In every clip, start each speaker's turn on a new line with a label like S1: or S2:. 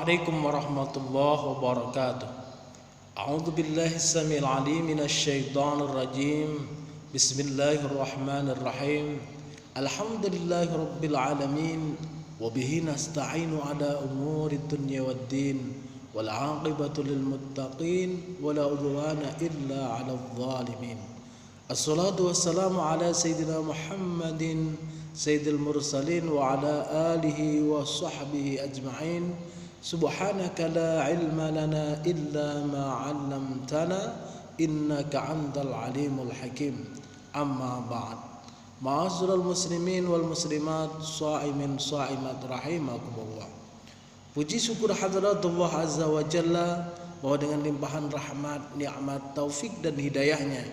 S1: Assalamualaikum warahmatullahi wabarakatuh. A'udzu billahi samil alim minasy syaithanir rajim. Bismillahirrahmanirrahim. Alhamdulillahi rabbil alamin wa bihi nasta'inu ala umurid dunya waddin wal 'aqibatu lil muttaqin wa la udwana illa 'alal zalimin. Assalatu wassalamu ala sayyidina Muhammadin sayyidil mursalin wa ala alihi wa sahbihi ajma'in. Subhanaka la ilma lana illa ma 'allamtana innaka antal alimul hakim. Amma ba'd. Ma'asyiral muslimin wal muslimat, sha'imin sha'imat rahimakumullah. Puji syukur hadratullah azza wa jalla bahwa dengan limpahan rahmat, nikmat, taufik dan hidayahnya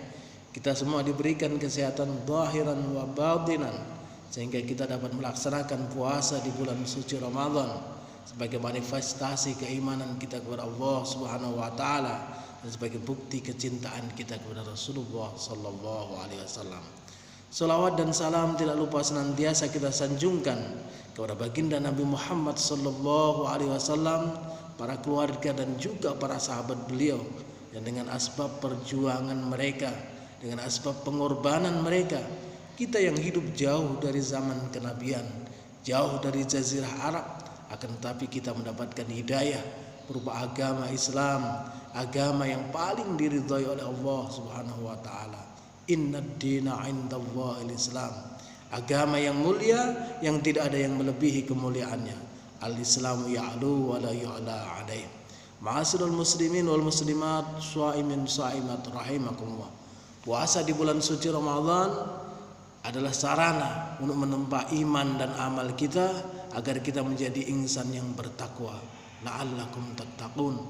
S1: kita semua diberikan kesehatan zahiran wa batinan sehingga kita dapat melaksanakan puasa di bulan suci Ramadan sebagai manifestasi keimanan kita kepada Allah Subhanahu wa taala dan sebagai bukti kecintaan kita kepada Rasulullah sallallahu alaihi wasallam. Salawat dan salam tidak lupa senantiasa kita sanjungkan kepada baginda Nabi Muhammad sallallahu alaihi wasallam, para keluarga dan juga para sahabat beliau yang dengan asbab perjuangan mereka, dengan asbab pengorbanan mereka, kita yang hidup jauh dari zaman kenabian, jauh dari jazirah Arab, akan tetapi kita mendapatkan hidayah berupa agama Islam, agama yang paling diridhai oleh Allah Subhanahu wa taala. Innad dina 'indallahil Islam. Agama yang mulia yang tidak ada yang melebihi kemuliaannya. Al-Islamu ya'lu wa la yu'la 'alaih. Ma'asyiral muslimin wal muslimat, sha'imin sha'imat rahimakumullah. Puasa di bulan suci Ramadan adalah sarana untuk menempa iman dan amal kita agar kita menjadi insan yang bertakwa. La'allakum tattaqun.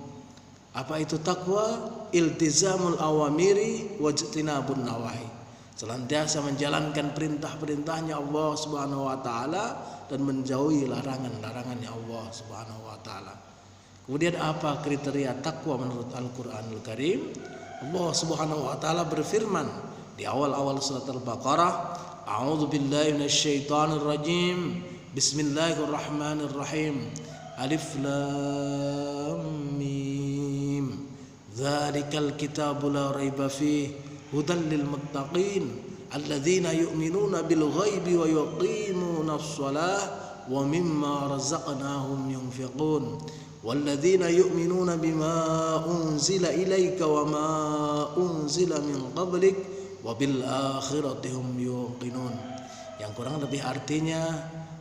S1: Apa itu takwa? Iltizamul awamiri wajtinabun nawahi. Senantiasa menjalankan perintah-perintahnya Allah Subhanahu wa taala dan menjauhi larangan-larangannya Allah Subhanahu wa taala. Kemudian apa kriteria takwa menurut Al-Qur'anul Karim? Allah Subhanahu wa taala berfirman di awal-awal surat Al-Baqarah, A'udzu billahi minasyaitonir rajim. Bismillahirrahmanirrahim. Alif lam mim. Dzalikal kitabu la raiba fihi hudan lil muttaqin alladzina yu'minuna bil ghaibi wa yuqimunas shalah wa mimma razaqnahum yunfiqun. Walladzina yu'minuna bima unzila ilaika wa ma unzila min qablik wabil akhirati hum yuqinun. Yang kurang lebih artinya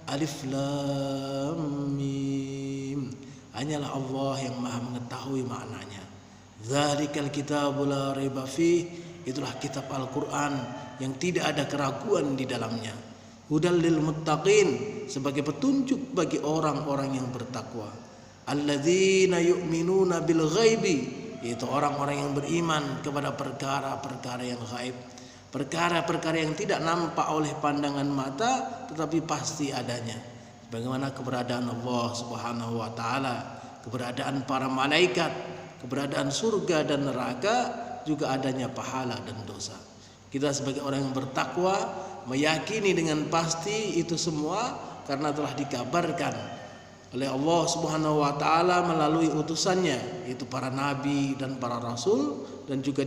S1: alif lam mim, hanyalah Allah yang maha mengetahui maknanya. Dzalikal kitabu la raiba fih, itulah kitab Al-Quran yang tidak ada keraguan di dalamnya. Hudal lil muttaqin, sebagai petunjuk bagi orang-orang yang bertakwa. Alladzina yu'minuna bil ghaibi, yaitu orang-orang yang beriman kepada perkara-perkara yang gaib, perkara-perkara yang tidak nampak oleh pandangan mata tetapi pasti adanya, bagaimana keberadaan Allah Subhanahu wa taala, keberadaan para malaikat, keberadaan surga dan neraka, juga adanya pahala dan dosa. Kita sebagai orang yang bertakwa meyakini dengan pasti itu semua karena telah dikabarkan oleh Allah Subhanahu wa taala melalui utusannya, yaitu para nabi dan para rasul, dan juga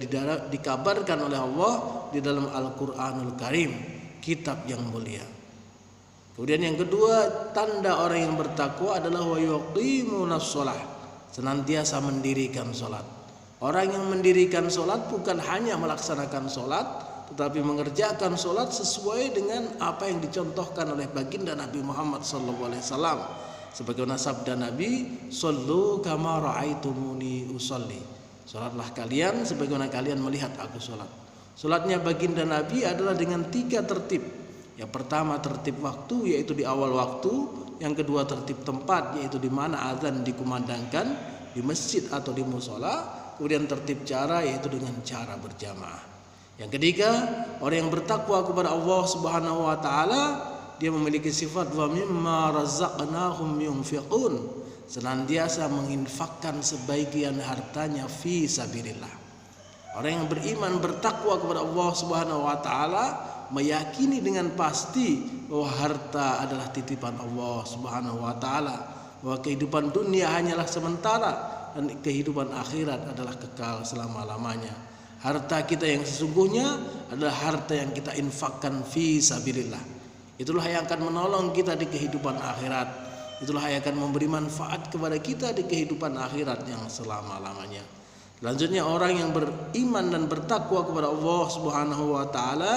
S1: dikabarkan oleh Allah di dalam Al-Qur'anul Karim, kitab yang mulia. Kemudian yang kedua, tanda orang yang bertakwa adalah wa yuqimunas shalah, senantiasa mendirikan salat. Orang yang mendirikan salat bukan hanya melaksanakan salat, tetapi mengerjakan salat sesuai dengan apa yang dicontohkan oleh baginda Nabi Muhammad sallallahu alaihi wasallam. Sebagaimana sabda Nabi, "Shallu kama ra'aitumuni usolli." Salatlah kalian sebagaimana kalian melihat aku salat. Salatnya baginda Nabi adalah dengan 3 tertib. Yang pertama tertib waktu, yaitu di awal waktu. Yang kedua tertib tempat, yaitu di mana azan dikumandangkan, di masjid atau di mushola. Kemudian tertib cara, yaitu dengan cara berjamaah. Yang ketiga, orang yang bertakwa kepada Allah Subhanahu wa taala, dia memiliki sifat wa mimma razaqnahum yunfiqun, senantiasa menginfakkan sebagian hartanya fi sabilillah. Orang yang beriman bertakwa kepada Allah Subhanahu wa taala meyakini dengan pasti bahwa harta adalah titipan Allah Subhanahu wa taala, bahwa kehidupan dunia hanyalah sementara dan kehidupan akhirat adalah kekal selama-lamanya. Harta kita yang sesungguhnya adalah harta yang kita infakkan fi sabilillah. Itulah yang akan menolong kita di kehidupan akhirat. Itulah yang akan memberi manfaat kepada kita di kehidupan akhirat yang selama-lamanya. Selanjutnya, orang yang beriman dan bertakwa kepada Allah Subhanahu wa taala,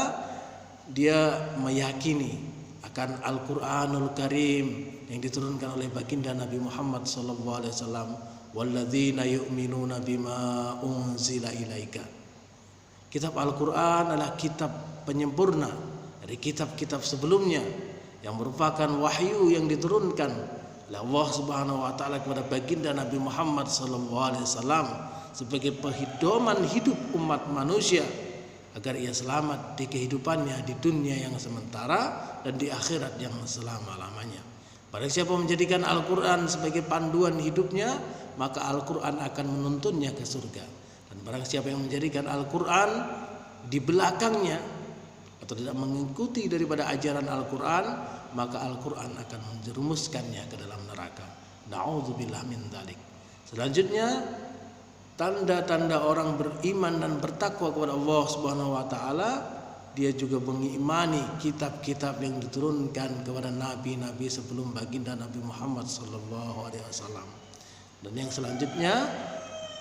S1: dia meyakini akan Al-Qur'anul Karim yang diturunkan oleh baginda Nabi Muhammad sallallahu alaihi wasallam, walladzina yu'minuna bima unzila ilaika. Kitab Al-Qur'an adalah kitab penyempurna dari kitab-kitab sebelumnya yang merupakan wahyu yang diturunkan oleh Allah Subhanahu wa taala kepada baginda Nabi Muhammad sallallahu alaihi wasallam sebagai pedoman hidup umat manusia agar ia selamat di kehidupannya di dunia yang sementara dan di akhirat yang selama-lamanya. Barang siapa menjadikan Al-Quran sebagai panduan hidupnya, maka Al-Quran akan menuntunnya ke surga. Dan barang siapa yang menjadikan Al-Quran di belakangnya atau tidak mengikuti daripada ajaran Al-Quran, maka Al-Quran akan menjerumuskannya ke dalam neraka. Na'udzubillah min dzalik. Selanjutnya, tanda-tanda orang beriman dan bertakwa kepada Allah Subhanahu wa taala, dia juga mengimani kitab-kitab yang diturunkan kepada nabi-nabi sebelum baginda Nabi Muhammad sallallahu alaihi wasallam. Dan yang selanjutnya,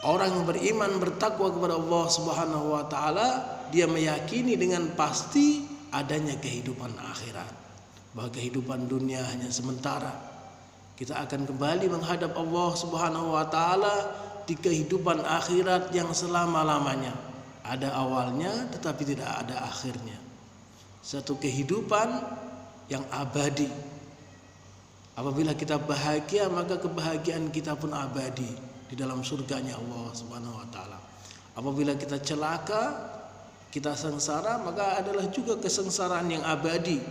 S1: orang yang beriman bertakwa kepada Allah Subhanahu wa taala, dia meyakini dengan pasti adanya kehidupan akhirat, bahwa kehidupan dunia hanya sementara. Kita akan kembali menghadap Allah Subhanahu wa taala di kehidupan akhirat yang selama-lamanya. Ada awalnya tetapi tidak ada akhirnya. Satu kehidupan yang abadi. Apabila kita bahagia, maka kebahagiaan kita pun abadi di dalam surganya Allah Subhanahu wa taala. Apabila kita celaka, kita sengsara, maka adalah juga kesengsaraan yang abadi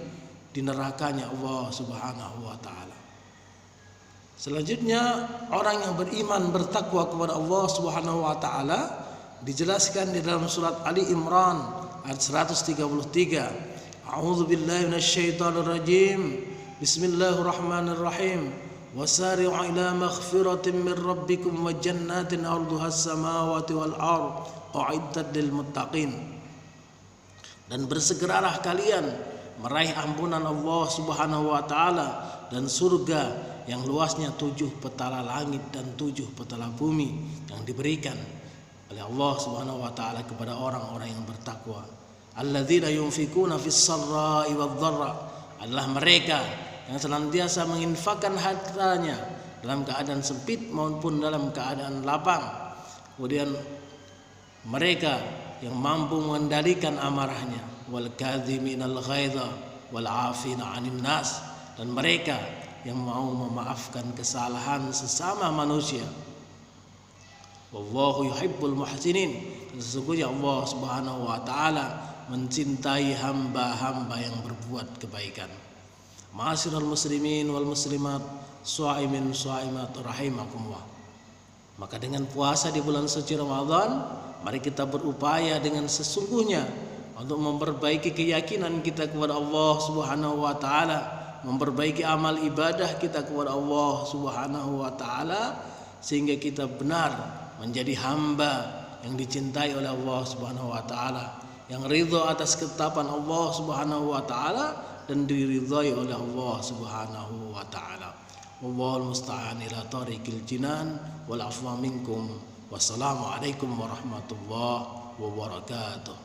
S1: di nerakanya Allah Subhanahu wa taala. Selanjutnya, orang yang beriman bertakwa kepada Allah Subhanahu wa taala dijelaskan di dalam surat Ali Imran ayat 133. A'udzu billahi minasyaitonir rajim. Bismillahirrahmanirrahim. Wasari'u ila maghfiratin min rabbikum wa jannatin 'arduhas samawati wal ardh u'iddat lil muttaqin. Dan bersegeralah kalian meraih ampunan Allah Subhanahu wa taala dan surga yang luasnya 7 petala langit dan 7 petala bumi yang diberikan oleh Allah Subhanahu wa taala kepada orang-orang yang bertakwa. Alladzina yunfikuna fis sarra'i wadh-dharra, adalah mereka yang senantiasa menginfakkan hartanya dalam keadaan sempit maupun dalam keadaan lapang. Kemudian mereka yang mampu mengendalikan amarahnya, wal kadhiminal ghaidha wal 'afina 'anil nas, dan mereka yang mau memaafkan kesalahan sesama manusia. Wallahu yuhibbul muhsinin. Sesungguhnya Allah Subhanahu wa taala mencintai hamba-hamba yang berbuat kebaikan. Ma'asyiral muslimin wal muslimat, shaimin shaimat rahimakumullah. Maka dengan puasa di bulan suci Ramadan, mari kita berupaya dengan sesungguhnya untuk memperbaiki keyakinan kita kepada Allah Subhanahu wa taala, memperbaiki amal ibadah kita kepada Allah Subhanahu wa taala, sehingga kita benar menjadi hamba yang dicintai oleh Allah Subhanahu wa taala, yang ridha atas ketetapan Allah Subhanahu wa taala dan diridhai oleh Allah Subhanahu wa taala. Wallahul musta'an ila tariqil jinan wal afwa minkum. Wassalamu alaikum warahmatullahi wabarakatuh.